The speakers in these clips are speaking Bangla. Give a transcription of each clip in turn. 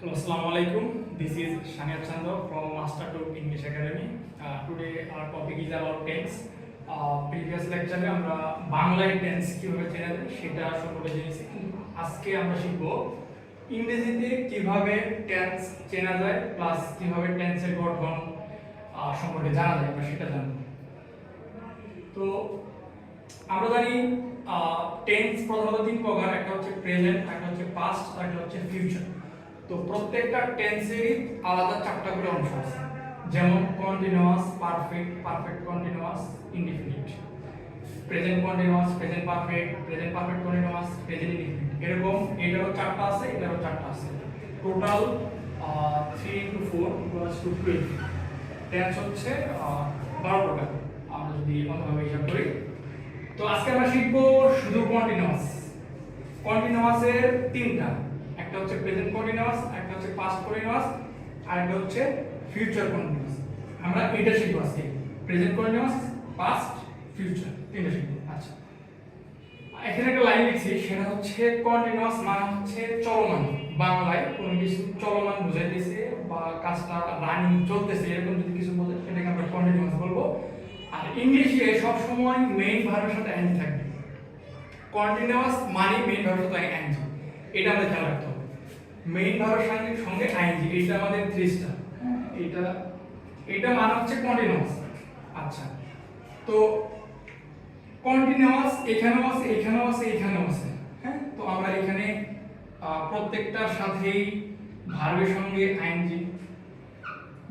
Hello, Assalamu alaikum. This is Shania Chandra from Master Talk English Academy. Today our topic is about tense. Previous lecture আমরা বাংলায় টেন্স কিভাবে চেনা যায় সেটা সম্পর্কে জেনেছি। আজকে আমরা শিখব ইংরেজিতে কিভাবে টেন্স চেনা যায় প্লাস কিভাবে টেন্সের গঠন সম্পর্কে জানা যায় আমরা সেটা জানব। তো আমরা জানি টেন্স প্রধানত তিন প্রকার, একটা হচ্ছে প্রেজেন্ট, একটা হচ্ছে পাস্ট, আর একটা হচ্ছে ফিউচার। তো প্রত্যেকটা টেন্সেরই আলাদা চারটা করে অংশ আছে, যেমন continuous, perfect, perfect continuous, indefinite, present continuous, present perfect, present perfect continuous, present indefinite. এরকম এটারও চারটা আছে, এটারও চারটা আছে। Total 3 into 4 = 12। টেন্স হচ্ছে 12 প্রকার আমরা যদি অন্যভাবে হিসাব করি। তো আজকে আমরা শিখব শুধু কন্টিনিউয়াস। কন্টিনিউয়াসের তিনটা, একটা হচ্ছে প্রেজেন্ট কন্টিনিউয়াস, একটা হচ্ছে পাস্ট কন্টিনিউয়াস, আর একটা হচ্ছে ফিউচার কন্টিনিউয়াস। আমরা এটা শিখব আজকে, প্রেজেন্ট কন্টিনিউয়াস, পাস্ট, ফিউচার, তিনটা শিখব। আচ্ছা, এখানে একটা লাইন লিখছি, সেটা হচ্ছে কন্টিনিউয়াস মানে হচ্ছে চলমান। বাংলায় কোনো কিছু চলমান বুঝাইতেছে বা কাজটা রানিং চলতেছে এরকম যদি কিছু বোঝায় সেটাকে আমরা কন্টিনিউয়াস বলবো। আর ইংলিশে সব সময় মেইন ভার্বের সাথে এন্ড থাকবে। কন্টিনিউয়াস মানে মেইন ভার্বের সাথে এন্ড, এটা আমাদের খেয়াল রাখতে হবে। মেইন ভার্বের সঙ্গে আইএনজি, এটা আমাদের 3 স্টার। এটা মানে হচ্ছে কন্টিনিউয়াস। আচ্ছা, তো কন্টিনিউয়াস এখানেও আছে, এখানেও আছে, এখানেও আছে। হ্যাঁ, তো আমরা এখানে প্রত্যেকটার সাথেই ভার্বের সঙ্গে আইএনজি,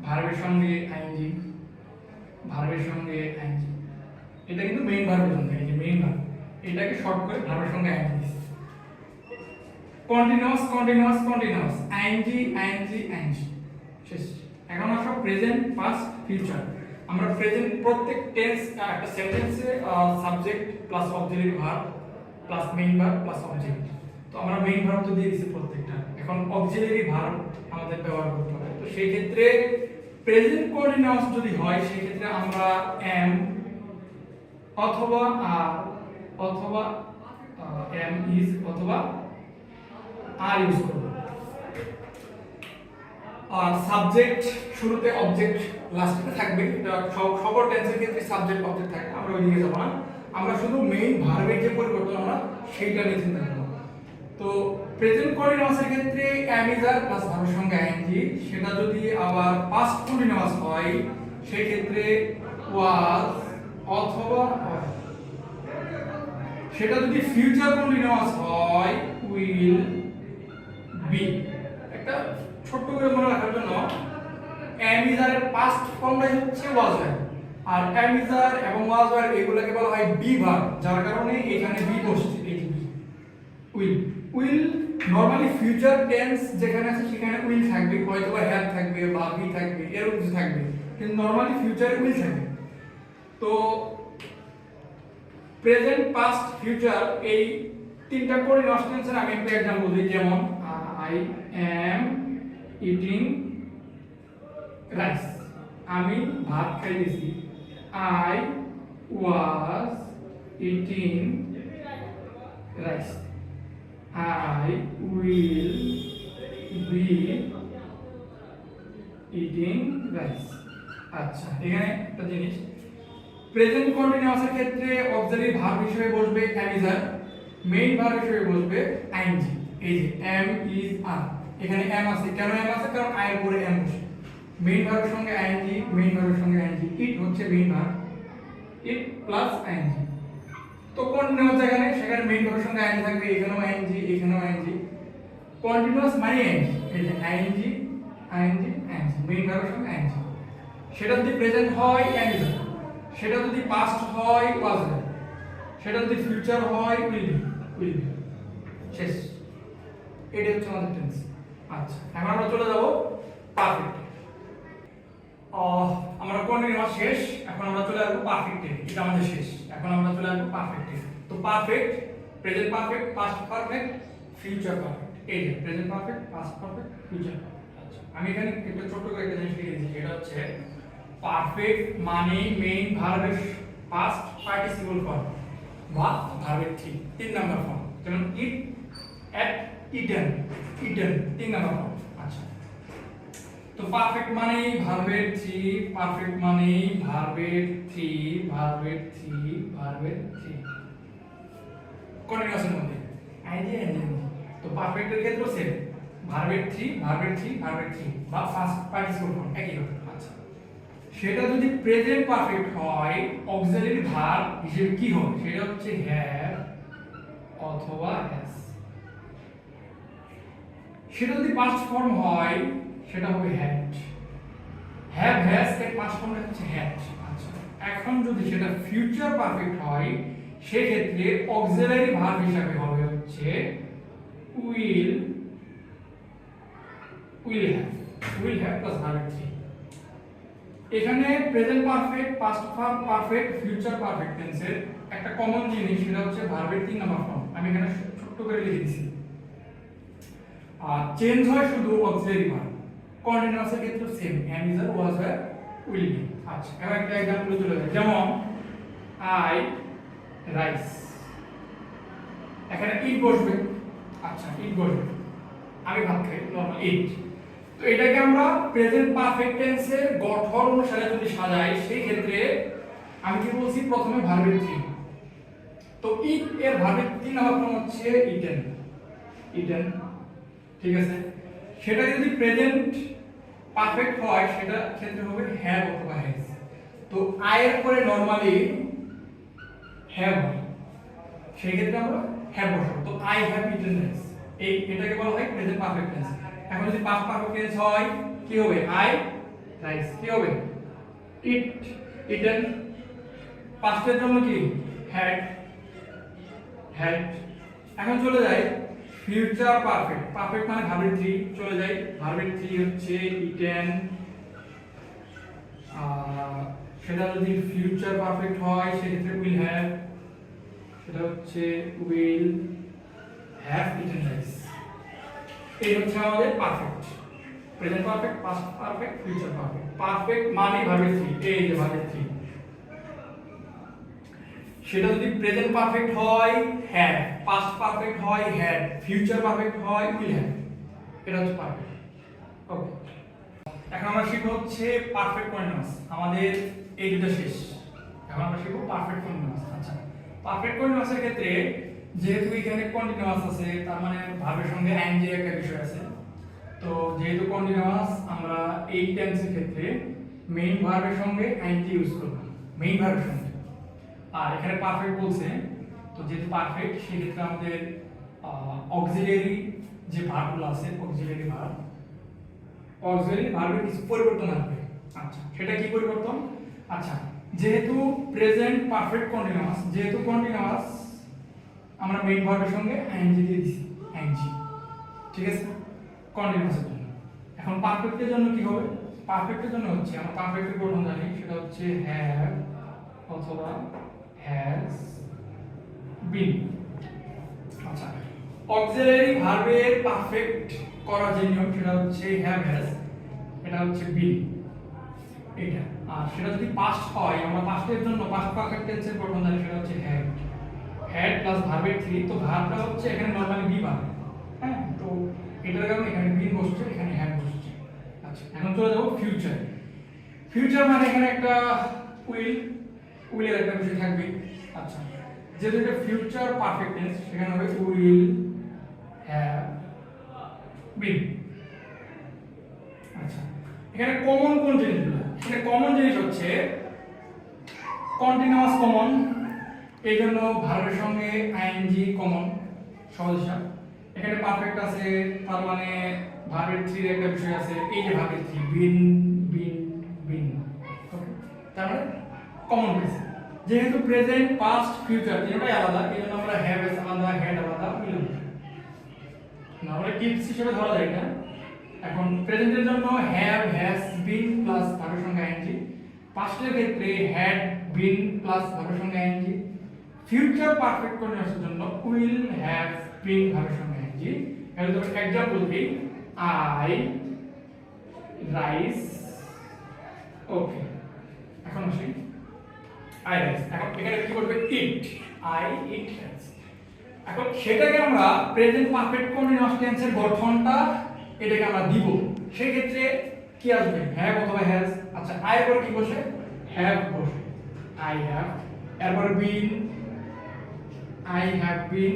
ভার্বের সঙ্গে আইএনজি, ভার্বের সঙ্গে আইএনজি। এটা কিন্তু মেইন ভার্বের জন্য, এই যে মেইন ভার্ব, এটাকে শর্ট করে ভার্বের সঙ্গে ING. Continuous, continuous, continuous, ING, ING, ING, শেষ। এখন আসো প্রেজেন্ট, পাস্ট, ফিউচার। আমরা প্রেজেন্ট প্রত্যেক টেন্স একটা সেন্টেন্সে subject plus auxiliary verb plus main verb plus object. তো আমরা মেইন ভার্ব তো দিয়ে দিয়েছি প্রত্যেকটা, এখন অক্সিলারি ভার্ব আমাদের ব্যবহার করতে হবে। তো সেই ক্ষেত্রে প্রেজেন্ট কন্টিনিউয়াস যদি হয় সেই ক্ষেত্রে আমরা এম অথবা আর অথবা এম ইজ অথবা আর ইউজ করব। আর সাবজেক্ট শুরুতে, অবজেক্ট লাস্টে থাকবে। এটা সকল টেন্সের ক্ষেত্রে সাবজেক্ট অবজেক্ট থাকে, আমরা ওই দিকে যাব না। আমরা শুধু মেইন ভার্বের যে পরিবর্তন আমরা সেইটা নিয়ে চিন্তা করব। তো প্রেজেন্ট কন্টিনিউয়াসের ক্ষেত্রে এম ইজ আর প্লাস ভার্বের সঙ্গে আইএনজি। সেটা যদি আবার পাস্ট কন্টিনিউয়াস হয় সেই ক্ষেত্রে ওয়াজ অথবা হয়। সেটা যদি ফিউচার কন্টিনিউয়াস হয় উইল বি। একটা ছোট্ট করে মনে রাখার জন্য, এম ইজ আর এর পাস্ট ফর্মটাই হচ্ছে ওয়াজ ওয়ার, আর এম ইজ আর এবং ওয়াজ ওয়ার এগুলোকে বলা হয় বি ভার্ব, যার কারণে এখানে বি বসছে, এই যে B. Will, will normally future tense যেখানে আছে সেখানে উইল থাকবে, হয়তো বা হ্যাভ থাকবে বা বি থাকবে, এরকম কিছু থাকবে, কিন্তু নরমালি ফিউচারে উইল থাকবে। তো প্রেজেন্ট, পাস্ট, ফিউচার এই তিনটা কন্টিনিউয়াস টেন্সের আমি একটা एग्जांपल দিই, যেমন আই অ্যাম ইটিং রাইস, আমি ভাত খাইতেছি। I was eating rice, I will be eating rice. আচ্ছা, এখানে একটা জিনিস, প্রেজেন্ট কন্টিনিউয়াসের ক্ষেত্রে অক্সিলারি ভার্ব হিসেবে বসবে am is are, main verb হিসেবে বসবে আইএনজি। এই যে এম ইজ আর, এখানে এম আছে, কেন এম আছে? কারণ আই এর পরে এম বসে। মেইন ভার্বের সঙ্গে আইএনজি, মেইন ভার্বের সঙ্গে আইএনজি। ইট হচ্ছে মেইন ভার্ব, ইট প্লাস আইএনজি। তো কন্টিনিউয়াস যেখানে সেখানে মেইন ভার্বের সঙ্গে আইএনজি থাকবে, এখানেও আইএনজি, এখানেও আইএনজি। কন্টিনিউয়াস মানে আইএনজি, এই যে আইএনজি, আইএনজি, আইএনজি, মেইন ভার্বের সঙ্গে আইএনজি। সেটা যদি প্রেজেন্ট হয় এম ইজ আর, সেটা যদি পাস্ট হয় ওয়াজ ওয়ার, সেটা যদি ফিউচার হয় উইল বি, উইল বি, শেষ। এটা হচ্ছে আমাদের টেন্স। আচ্ছা, এখন আমরা চলে যাব পারফেক্ট। আমরা কন্টিনিউয়াস শেষ, এখন আমরা চলে আসবো পারফেক্টে। এটা আমাদের শেষ, এখন আমরা চলে আসবো পারফেক্টে। তো perfect, present perfect, past perfect, future perfect. এই যে present perfect, past perfect, future perfect. আচ্ছা, আমি এখানে একটা ছোট করে একটা জিনিস লিখে দিয়েছি, এটা হচ্ছে পারফেক্ট মানে মেইন ভার্বের পাস্ট পার্টিসিপল ফর্ম বা ভার্বের 3 নাম্বার ফর্ম, যেমন ইট, এট, ইটেন, ইটেন 3 নাম্বার ফর্ম। আচ্ছা, তো পারফেক্ট মানেই ভার্বের থ্রি, পারফেক্ট মানেই ভার্বের থ্রি, ভার্বের থ্রি, ভার্বের থ্রি কন্টিনিউয়াসের মধ্যে আইডি আইডি। তো পারফেক্টের ক্ষেত্রে সেম, ভার্বের থ্রি, ভার্বের থ্রি, ভার্বের থ্রি বা ফার্স্ট পার্টিসিপল ফর্ম একই হবে। আচ্ছা, সেটা যদি প্রেজেন্ট পারফেক্ট হয় অক্সিলারি ভার্ব হিসেবে কি হবে? সেটা হচ্ছে হ্যাভ অথবা হ্যাজ। সেটা যদি পাস্ট ফর্ম হয় সেটা হবে হ্যাড। হ্যাভ হ্যাজ এর পাস্ট ফর্মটা হচ্ছে হ্যাড। আচ্ছা, এখন যদি সেটা ফিউচার পারফেক্ট হয় সেক্ষেত্রে অক্সিলারি ভার্ব হিসেবে হবে হচ্ছে will, will have, will have plus verb three. এখানে present perfect, past perfect, future perfect টেন্সের একটা কমন জিনিস সেটা হচ্ছে ভার্বের 3 নাম্বার ফর্ম। আমি এখানে ছোট্ট করে লিখে দিয়েছি। আর চেঞ্জ হয় শুধু অক্সিলারি ভার্ব। কন্টিনিউয়াসের ক্ষেত্রে same, am is are, was were, will be। আচ্ছা, এবার একটা एग्जांपल চলে যায়, যেমন আই রাইস, এখানে ইট বসবে। আচ্ছা, ইট বসবে, আমি ভাত খাই, নরমাল ইট। তো এটাকে আমরা প্রেজেন্ট পারফেক্ট টেন্সের গঠন অনুসারে যদি সাজাই সেই ক্ষেত্রে আমি কি বলছি? প্রথমে ভার্বের থ্রি। তো ইট এর ভার্বের তিন নাম্বার ফর্ম হচ্ছে ইটেন, ইটেন। ঠিক আছে, সেটা যদি প্রেজেন্ট পারফেক্ট হয় সেটা ক্ষেত্রে হবে হ্যাভ অথবা হ্যাজ। তো আই এর পরে নরমালি হ্যাভ হয়, সেই ক্ষেত্রে আমরা হ্যাভ বসাবো। তো আই হ্যাভ ইটেন রাইস, এটাকে বলা হয় প্রেজেন্ট পারফেক্ট টেন্স। এখন যদি পাস্ট পারফেক্ট টেন্স হয় কি হবে? আই রাইস, কি হবে? ইট, ইটেন। পাস্টের জন্য কি? Had, had. এখন চলে যাই ফিউচার পারফেক্ট। পারফেক্ট মানে ভার্বের থ্রি, চলে যাই ভার্বের থ্রি হচ্ছে ইটেন। সেটা যদি ফিউচার পারফেক্ট হয় সেক্ষেত্রে উইল হ্যাভ, সেটা হচ্ছে উইল হ্যাভ ইটেন রাইস। এই হচ্ছে আমাদের perfect, present perfect, past perfect, future perfect. Perfect মানে ভার্বের থ্রি, এই যে ভার্বের থ্রি। সেটা যদি প্রেজেন্ট পারফেক্ট হয় হ্যাভ, পাস্ট পারফেক্ট হয় হ্যাড, ফিউচার পারফেক্ট হয় উইল হ্যাভ। এটা হচ্ছে পারফেক্ট। ওকে, এখন আমরা শিখব হচ্ছে পারফেক্ট কন্টিনিউয়াস। আমাদের এই দুটো শেষ, এখন আমরা শিখব পারফেক্ট কন্টিনিউয়াস। আচ্ছা, পারফেক্ট কন্টিনিউয়াসের ক্ষেত্রে যেহেতু এখানে কন্টিনিউয়াস আছে তার মানে ভার্বের সঙ্গে আইএনজি একটা বিষয় আছে। তো যেহেতু কন্টিনিউয়াস আমরা এই টেন্সের ক্ষেত্রে মেইন ভার্বের সঙ্গে আইএনজি ইউজ করব, মেইন ভার্বের সঙ্গে। আর এখানে পারফেক্ট বলছে, তো যেহেতু পারফেক্ট সেক্ষেত্রে আমাদের অক্সিলারি যে ভার্বগুলো আছে, অক্সিলারি ভার্বের কিছু পরিবর্তন আসবে। আচ্ছা, সেটা কি পরিবর্তন? আচ্ছা, যেহেতু প্রেজেন্ট পারফেক্ট কন্টিনিউয়াস, যেহেতু কন্টিনিউয়াস আমরা মেইন ভার্বের সঙ্গে আইএনজি দিয়ে দিছি, আইএনজি। ঠিক আছে, কন্টিনিউয়াসের জন্য। এখন পারফেক্টের জন্য কি হবে? পারফেক্টের জন্য হচ্ছে আমরা পারফেক্টের গঠন জানি, সেটা হচ্ছে হ্যাভ অথবা হ্যাজ বিন। আচ্ছা, অক্সিলারি ভার্বের পারফেক্ট করার যে নিয়ম সেটা হচ্ছে হ্যাভ হ্যাজ, এটা হচ্ছে বিন, এটা। আর সেটা যদি পাস্ট হয়, আমরা পাস্টের জন্য পাস্ট পারফেক্ট টেন্সের গঠন জানি, সেটা হচ্ছে হ্যাড, হ্যাড প্লাস ভার্বের থ্রি। তো ভার্বটা হচ্ছে এখানে নরমালি বি ভার্ব, হ্যাঁ। তো এটার কারণে এখানে বিন বসছে, এখানে হ্যাড বসছে। আচ্ছা, এখন চলে যাবো ফিউচার। ফিউচার মানে এখানে একটা উইল, উইলের একটা বিষয় থাকবে। আচ্ছা, যেহেতু এটা ফিউচার পারফেক্ট টেন্স সেখানে হবে উইল হ্যাভ বিন। আচ্ছা, এখানে কমন কোন জিনিসগুলো? এখানে কমন জিনিস হচ্ছে কন্টিনিউয়াস কমন, এই জন্য ভার্বের সঙ্গে আইএনজি কমন, সহজ হিসাব। এখানে পারফেক্ট আছে তার মানে ভার্বের থ্রির একটা বিষয় আছে, এই যে ভার্বের থ্রি বিন বিন বিন, ওকে, তার মানে কমন পেয়েছে। যেহেতু প্রেজেন্ট পাস্ট ফিউচার তিনটাই আলাদা, এই জন্য আমরা হ্যাভ এস আলাদা, হ্যাড আলাদা, উইল আলাদা। নরমালি টিপস হিসেবে ধরা যায় এটা। এখন প্রেজেন্টের জন্য হ্যাভ হ্যাজ বিন প্লাস ভার্বের সঙ্গে আইএনজি, পাস্টের ক্ষেত্রে হ্যাড বিন প্লাস ভার্বের সঙ্গে আইএনজি, ফিউচার পারফেক্ট কন্টিনিউয়াসের জন্য উইল হ্যাভ বিন ভার্বের সঙ্গে আইএনজি। এর ধরো एग्जांपल দিই, আই রাইস, ওকে। এখন আসি আই রাইস, এখন এখানে কি করবে? ইট, আই ইট রাইস। এখন সেটাকে আমরা প্রেজেন্ট পারফেক্ট কন্টিনিউয়াস টেন্সের গঠনটা এটাকে আমরা দিব। সেই ক্ষেত্রে কি আসবে হ্যাভ অথবা হ্যাজ। আচ্ছা আই এর পরে কি বসে হ্যাভ বসে, আই হ্যাভ। এরপরে বিন, আই হ্যাভ বিন।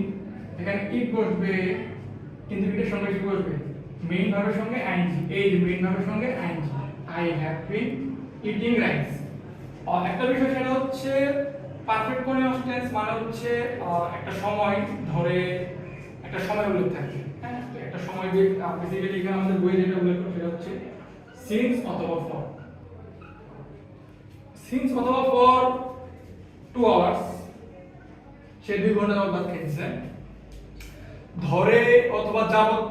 এখানে ইট বসবে, কিন্তু এটার সঙ্গে কি বসবে মেইন ভার্বের সঙ্গে আইএনজি। এই যে মেইন ভার্বের সঙ্গে ING, I have been eating rice. আর একটা বিষয় সেটা হচ্ছে পারফেক্ট কন্টিনিউয়াস টেন্স মানে হচ্ছে একটা সময় ধরে একটা সময় উল্লেখ থাকে। হ্যাঁ, তো একটা সময় দিয়ে বেসিক্যালি এখানে আমাদের বইয়ে যেটা উল্লেখ করে সেটা হচ্ছে সিন্স অথবা ফর। সিন্স অথবা ফর 2 আওয়ার্স, সে 2 ঘন্টা যাবত ভাত খেয়েছে। ধরে অথবা যাবত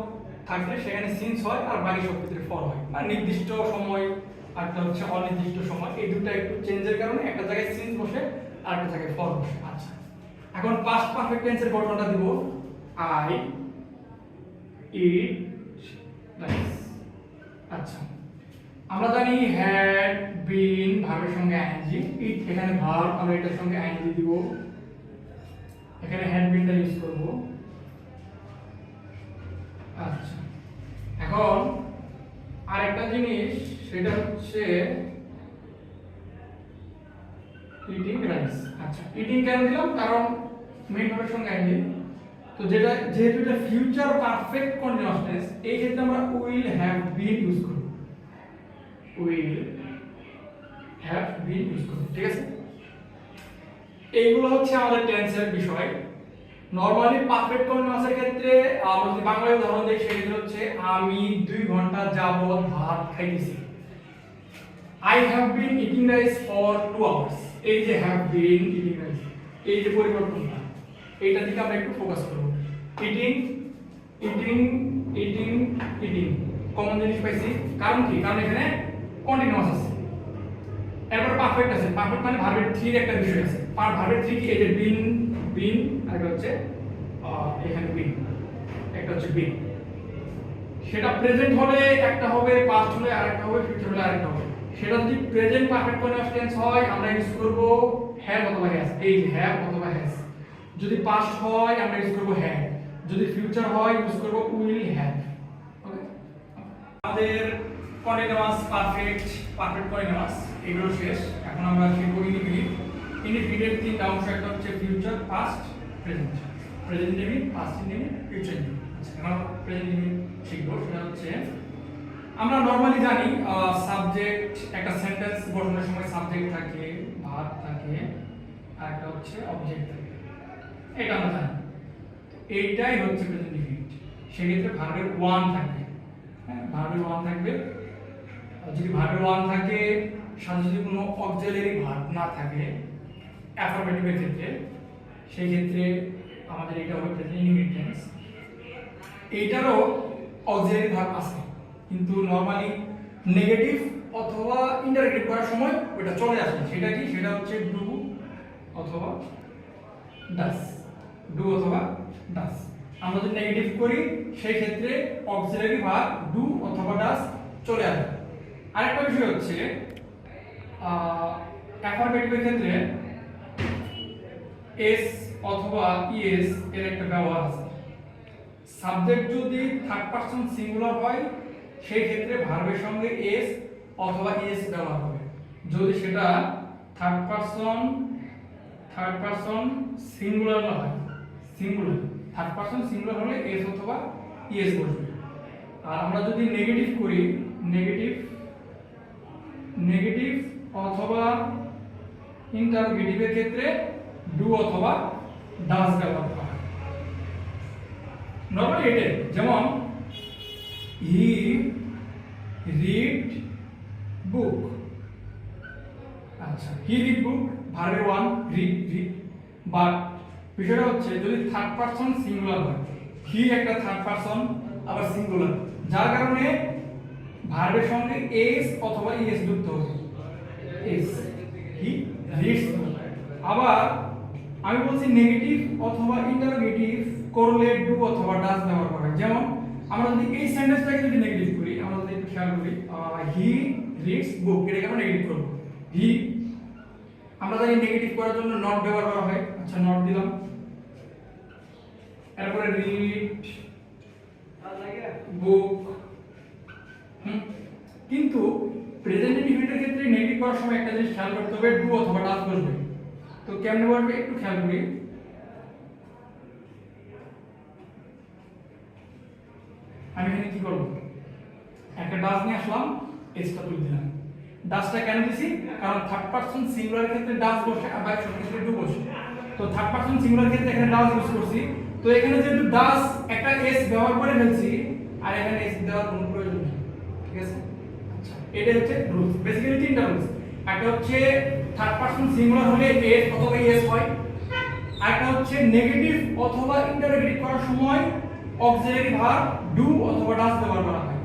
থাকলে সেখানে সিন্স হয়, আর বাকি সব ক্ষেত্রে ফর হয়। মানে নির্দিষ্ট সময় আর একটা হচ্ছে অনির্দিষ্ট সময়, এই দুটো একটু চেঞ্জের কারণে একটা জায়গায় সিন্স বসে আর একটা জায়গায় ফর বসে। আচ্ছা এখন পাস্ট পারফেক্ট টেন্সের গঠনটা দিব। I eat rice. আচ্ছা আমরা জানি হ্যাড বিন ভার্বের সঙ্গে আইএনজি, ইট এখানে ভার্ব, আমরা এটার সঙ্গে আইএনজি দিব, এখানে হ্যাড বিনটা ইউজ করব। আচ্ছা এখন আরেকটা জিনিস সেটা হচ্ছে ইটিং রাইস। আচ্ছা ইটিং কেন দিলাম, কারণ মেইন ভার্বের সঙ্গে আইএনজি। তো যেটা যেহেতু এটা ফিউচার পারফেক্ট কন্টিনিউয়াস টেন্স, এই ক্ষেত্রে আমরা উইল হ্যাভ বিন ইউজ করব, উইল হ্যাভ বিন ইউজ করব। ঠিক আছে, এইগুলো হচ্ছে আমাদের টেন্সের বিষয়। নরমালি পারফেক্ট কন্টিনিউয়াসের ক্ষেত্রে আমরা যদি বাংলায় উদাহরণ দিই সেক্ষেত্রে হচ্ছে আমি 2 ঘন্টা যাবত ভাত খাইতেছি। I have been eating rice for 2 hours। এই যে have been eating rice, এই যে পরিবর্তনটা, এইটা দিকে আমরা একটু ফোকাস করব। eating eating eating eating common জিনিস পাইছি, কারণ কি, কারণ এখানে কন্টিনিউয়াস আছে। এরপর পারফেক্ট আছে, পারফেক্ট মানে ভার্বের 3 একটা বিষয় আছে। ভার্বের 3 কি, এই যে বিন বিন, আর একটা হচ্ছে এখানে বিন, একটা হচ্ছে বিন। সেটা প্রেজেন্ট হলে একটা হবে, পাস্ট হলে আরেকটা হবে, ফিউচার হলে আরেকটা হবে। সেটা যদি প্রেজেন্ট পারফেক্ট কন্টিনিউয়াস টেন্স হয় আমরা ইউজ করব হ্যাভ অথবা হ্যাজ, এই যে হ্যাভ অথবা হ্যাজ। যদি পাস্ট হয় আমরা ইউজ করব হ্যাভ, যদি ফিউচার হয় ইউজ করব উইল হ্যাভ। ওকে, আমাদের কন্টিনিউয়াস পারফেক্ট কন্টিনিউয়াস এগুলো শেষ। এখন আমরা শিখব ইনডিফিনিট। ইনডিফিনিটের 3টা অংশ, একটা হচ্ছে future, past, present. Present indefinite, past indefinite, future indefinite. আচ্ছা এখন প্রেজেন্ট ইনডিফিনিট শিখব। সেটা হচ্ছে আমরা নরমালি জানি সাবজেক্ট, একটা সেন্টেন্স গঠনের সময় সাবজেক্ট থাকে, ভার্ব থাকে, আর একটা হচ্ছে অবজেক্ট থাকে, এটা আমরা জানি। এইটাই হচ্ছে প্রেজেন্ট ইনডিফিনিট। সেক্ষেত্রে ভার্বের 1 থাকবে। হ্যাঁ, ভার্বের 1 থাকবে। যদি ভার্বের 1 থাকে, সাথে যদি কোনো অক্সিলারি ভার্ব না থাকে অ্যাফারমেটিভের ক্ষেত্রে, সেই ক্ষেত্রে আমাদের এটা হবে প্রেজেন্ট ইনডিফিনিট টেন্স। এইটারও অক্সিলারি ভার্ব আছে, কিন্তু নরমালি নেগেটিভ অথবা ইনডাইরেক্ট করার সময় ওটা চলে আসে। সেটা কি, সেটা হচ্ছে ডু অথবা ডাস, ডু অথবা ডাস। আমরা যদি নেগেটিভ করি সেই ক্ষেত্রে অক্সিলারি ভার্ব ডু অথবা ডাস চলে আসে। আরেকটা বিষয় হচ্ছে অ্যাফারমেটিভের ক্ষেত্রে এস অথবা ইএস এর একটা ব্যবহার আছে। সাবজেক্ট যদি থার্ড পারসন সিঙ্গুলার হয় সেই ক্ষেত্রে ভার্বের সঙ্গে এস অথবা ইএস ব্যবহার হবে। যদি সেটা থার্ড পারসন সিঙ্গুলার না হয়, সিঙ্গুলার থার্ড পারসন সিঙ্গুলার হলে এস অথবা ইএস বসবে। আর আমরা যদি নেগেটিভ করি, নেগেটিভ অথবা ইন্টারোগেটিভের ক্ষেত্রে ডু অথবা ডাস ব্যবহার করা হয়। নরমালি এটা যেমন হি রিড বুক। আচ্ছা হি রিড বুক ভার্বের 1 রিড, বাট বিষয়টা হচ্ছে যদি থার্ড পারসন সিঙ্গুলার হয়, হি একটা থার্ড পারসন আবার সিঙ্গুলার, যার কারণে ভার্বের সঙ্গে এস অথবা ইএস যুক্ত হবে। S, he reads. আবার আমি বলছি নেগেটিভ অথবা ইন্টারোগেটিভ করলে ডু অথবা ডাস ব্যবহার করা হয়। যেমন আমরা যদি এই সেন্টেন্সটাকে যদি নেগেটিভ করি, আমরা যদি একটু খেয়াল করি, হি রিডস বুক, এটাকে আমরা নেগেটিভ করব। হি, আমরা জানি নেগেটিভ করার জন্য নট ব্যবহার করা হয়। আচ্ছা নট দিলাম। এরপরে রিড বুক। কিন্তু প্রেজেন্ট ইনডিফিনিটের ক্ষেত্রে নেগেটিভ করার সময় একটা জিনিস খেয়াল করতে হবে, ডু অথবা ডাজ বসবে। তো কেমনে বসবে একটু খেয়াল করি। আমি এখানে কি করব, একটা ডাজ নিয়ে আসলাম, এসটা তুলে দিলাম। ডাজটা কেন দিছি, কারণ থার্ড পারসন সিঙ্গুলার ক্ষেত্রে ডাজ বসে আর বাই শর্ট ক্ষেত্রে ডু বসে। তো থার্ড পারসন সিঙ্গুলার ক্ষেত্রে এখানে ডাজ ইউজ করছি, তো এখানে যেহেতু ডাজ একটা এস ব্যবহার করে ফেলছি আর এখানে এস দেওয়ার কোনো প্রয়োজন নেই, ঠিক আছে। আচ্ছা, এটা হচ্ছে রুলস, বেসিক্যালি তিনটা রুলস। একটা হচ্ছে থার্ড পারসন সিঙ্গুলার হলে এস অথবা এস হয়, আরেকটা হচ্ছে নেগেটিভ অথবা ইন্টারোগেটিভ করার সময় অক্সিলারি ভার্ব ডু অথবা ডাজ ব্যবহার করা হয়।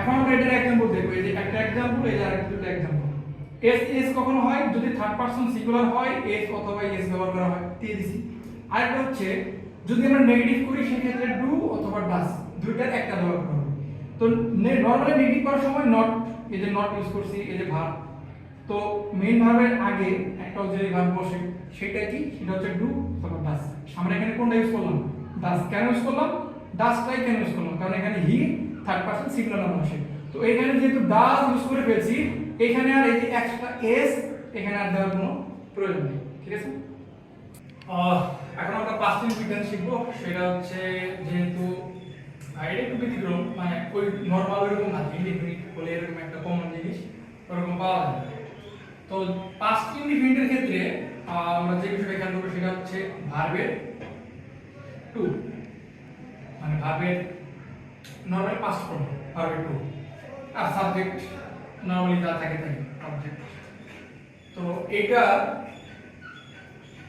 এখন আমরা এটার एग्जांपल দেখব, এই যে একটা एग्जांपल, এই যে আরেকটা দুটো एग्जांपल। এস এস কখনো হয় যদি থার্ড পারসন সিঙ্গুলার হয় এস অথবা এস ব্যবহার করা হয়, দিয়ে দিছি। আরেকটা হচ্ছে যদি আমরা নেগেটিভ করি সেই ক্ষেত্রে ডু অথবা ডাজ, দুইটার একটা ব্যবহার করা হবে। তো নরমালি নেগেটিভ করার সময় নট, এই যে নট ইউজ করছি, এই যে ভার্ব। তো মেইন ভার্বের আগে একটা অক্সিলারি ভার্ব বসে, সেটা কি, সেটা হচ্ছে ডু অথবা ডাজ। আমরা এখানে কোনটা ইউজ করলাম, ডাজ। কেন ইউজ করলাম, ডাজটাই কেন ইউজ করলাম, কারণ এখানে হি থার্ড পারসন সিঙ্গুলার নাম আসে। তো এখানে যেহেতু ডাজ ইউজ করে ফেলছি, এখানে আর এই যে এক্সট্রা এস এখানে আর দেওয়ার কোনো প্রয়োজন নেই, ঠিক আছে। এখন আমরা পাস্ট ইনডিফিনিট শিখবো, সেটা হচ্ছে যেহেতু এটা একটু ব্যতিক্রম, মানে ওই নরমাল ওইরকম না, ইনডিফিনিট বলে এরকম একটা কমন জিনিস ওরকম পাওয়া যায় না। তো পাস্ট ইনডিফিনিটের ক্ষেত্রে আমরা যে বিষয়টা খেয়াল করবো সেটা হচ্ছে ভার্বের টু, মানে ভার্বের নরমালি পাস্ট ফর্ম ভার্বের টু, আর সাবজেক্ট নরমালি যা থাকে তাই অবজেক্ট। তো এটা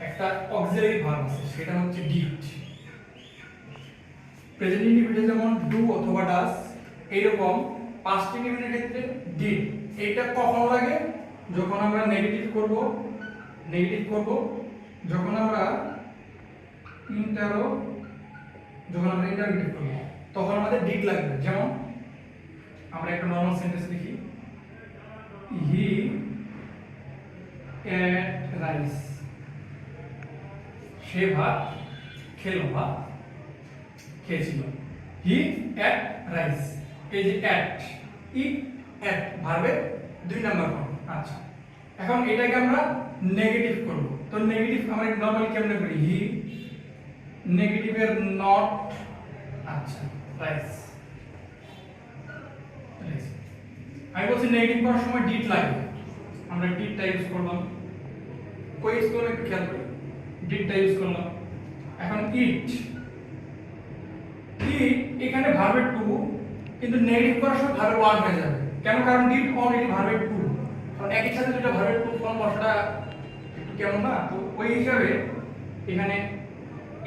একটা অক্সিলারি ভার্ব আছে, সেটা হচ্ছে ডিড। প্রেজেন্ট ইনডিফিনিটে যেমন ডু অথবা ডাজ, এইরকম পাস্ট ইনডিফিনিটের ক্ষেত্রে ডিড। এটা কখন লাগে, যখন আমরা নেগেটিভ করব, যখন আমরা ইন্টারোগেটিভ করব তখন আমাদের ডিড লাগবে। যেমন আমরা একটা নরমাল সেন্টেন্স লিখি, হি এট রাইস, সে ভাত খেলো বা খেয়েছিল। হি এট রাইস, এই যে এট, ইট এট ভার্বের দুই নাম্বার ফর্ম। আচ্ছা, এখন এটাকে আমরা নেগেটিভ করব। তো নেগেটিভ আমরা নরমালি কেমনে করি, হি নেগেটিভের নট, আচ্ছা রাইস। আমি বলছি নেগেটিভ করার সময় ডিড লাগে, আমরা ডিডটা ইউজ করলাম। কই ইউজ করলাম একটু খেয়াল করি, ডিডটা ইউজ করলাম। এখন ইট, এখানে ভার্বের টু, কিন্তু নেগেটিভ করার সময় ভার্বের ওয়ান হয়ে যাবে। কেন, কারণ ডিড অলরেডি ভার্বের টু, কারণ একই সাথে দুটো ভার্বের টু ফর্ম বসাটা একটু কেমন না। তো ওই হিসাবে এখানে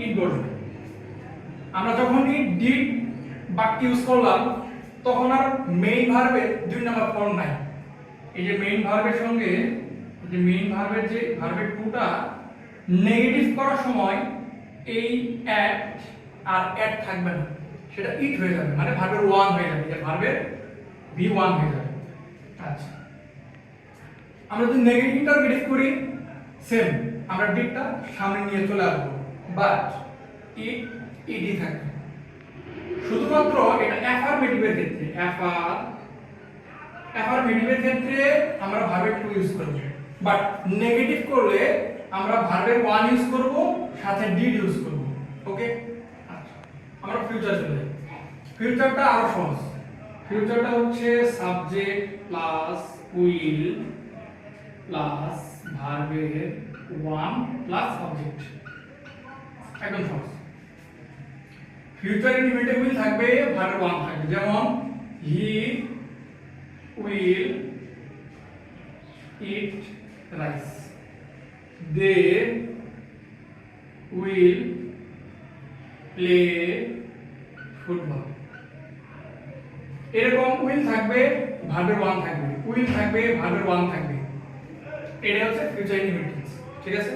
ইট বসবে। আমরা যখনই ডিড বাক্য ইউজ করলাম তখন আর মেইন ভার্বের দুই নাম্বার ফর্ম নাই। এই যে মেইন ভার্বের সঙ্গে যে মেইন ভার্বের যে ভার্বের টুটা নেগেটিভ করার সময় এই অ্যাট আর অ্যাট থাকবে না, সেটা ইট হয়ে যাবে, মানে ভার্বের ওয়ান হয়ে যাবে, যে ভার্বের ভি ওয়ান হয়ে যাবে। আচ্ছা, আমরা যদি নেগেটিভ ইন্টারোগেটিভ করি সেম, আমরা ডিডটা সামনে নিয়ে চলে আসবো, বাট ইট ইডি থাকবে। শুধুমাত্র এটা অ্যাফারমেটিভের ক্ষেত্রে, অ্যাফারমেটিভের ক্ষেত্রে আমরা ভার্বের টু ইউজ করব, বাট নেগেটিভ করলে আমরা ভার্বের ওয়ান ইউজ করব, সাথে ডিড ইউজ করব। ওকে, আচ্ছা আমরা ফিউচার চলে যাই। ফিউচারটা আরো সহজ। ফিউচারটা হচ্ছে সাবজেক্ট প্লাস উইল প্লাস ভার্বের ওয়ান প্লাস অবজেক্ট, একদম সহজ। ফিউচার ইনডিফিনিটে উইল থাকবে, ভার্বের ওয়ান থাকবে। যেমন he will eat rice, they will play football. এরকম উইল থাকবে, ভার্বের ওয়ান থাকবে, উইল থাকবে, ভার্বের ওয়ান থাকবে। এটা হচ্ছে ফিউচার ইনডিফিনিট, ঠিক আছে।